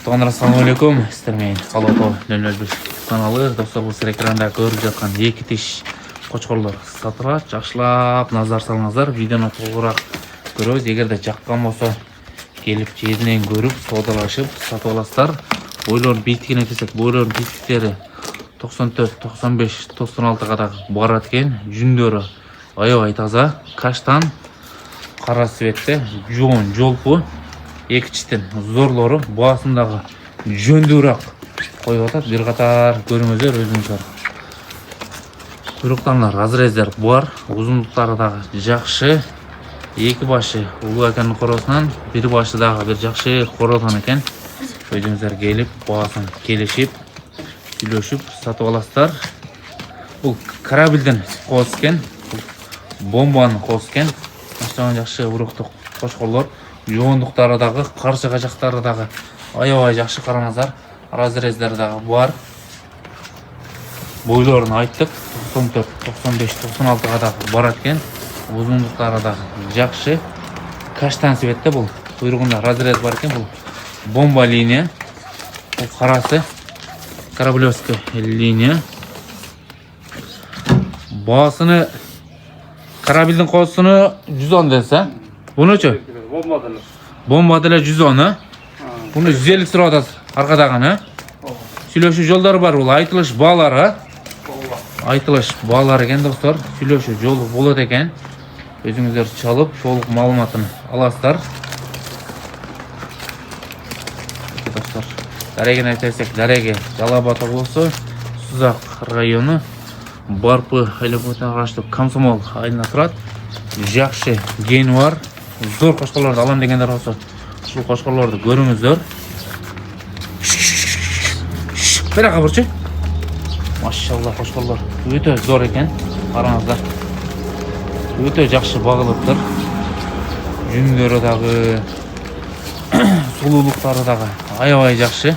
Dostlar assalamu alaikum. Sizlerмен Қалото 001 каналы. Достар, бұл сіздер экранда көріп жатқан екі тиш қошқорлар сатыла жақшылап назар салыңыздар. Видеоны толығырақ көріңіз. Егер де жаққан болса, келіп жерінен көріп, саудалашып сатып аласыздар. Бойларын биіктігіне келсек, бойларын биіктіктері 94, 95, 96-ға да барады екен. Жүндері аябай таза, каштан, қара светті, жоң жолпы. Екіншіден зорлары басындағы жөндірақ қойып атады. Bir қатар көріңіздер өзіңіздер. Құйрықтарында разрездер бар, ұзындықтардағы жақсы. Екі башы ұлы әкеннің қорасынан, бір башыдағы бір жақсы қорадан екен. Өзіңіздер келіп, басын келешіп, үйлешіп сатып аласыздар. Бұл карабельден қос екен, бомбаның қос екен. Аштаған жақсы ұрықты қошқорлар. Жоғындықтарыдағы, қарсы қажақтарыдағы аябай жақсы қараңыздар. Разрездердағы бар. Бойларын айттық. 94, 95, 96-ға да бар екен. Ұзындықтарыдағы жақсы. Каштан светті бұл. Құйрығында разрез бар екен. Бұл бомба линия. Бұл қарасы кораблевский линия. Басыны карабелдің қосыны 110 десе. Бұны че? Бомбадылар 110. Бұны 150 сұрады арқадағаны. Сүйлеуші жолдары бар, бұл айтылыш балары. Айтылыш балары екен достар. Сүйлеуші жолы болады екен. Өзіңіздер чалып, толық малыматын аласыздар. Достар, дәреген айтайсақ, дәреге Жалабаты болсы, Сузақ районы, Барпы айлыбөтен ғашты Комсомол айына тұрады. Жақшы ген бар. Зор қошқарларды алам дегендер болса, бұл қошқарларды көріңіздер. Бераға бұршы. Машалла қошқарлар өте зор екен. Қараңыздар. Өте жақсы бағылыптыр. Жүндері дағы, сұлулықтары дағы аябай жақсы.